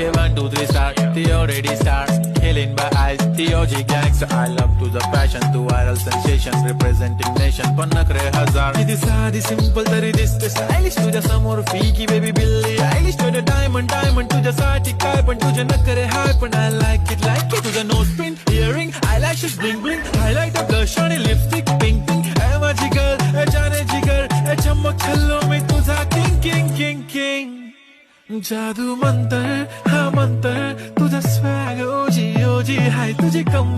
Okay, 1, 2, 3 start. The already start. Killing by eyes. The OG gangster. I love to the passion. To viral sensation. Representing nation. पण नखरे हजार. किती साधी simple तरी दिसते stylish. तुझ्या समोर फीकी baby बिल्ली आयलिश. तुझे diamond तुझ्यासाठी काय पण तुझे नखरे हाय पण I like it. तुझं nose pin, earring, eyelashes bling bling. Highlighter, blush आणि lipstick pink pink. ए माझी girl, ए जाने जिगर, ए चमक छल्लो में तुझा king. जादू मंतर हा मंतर तुझा स्वॅग ओजी हाय तुझी कम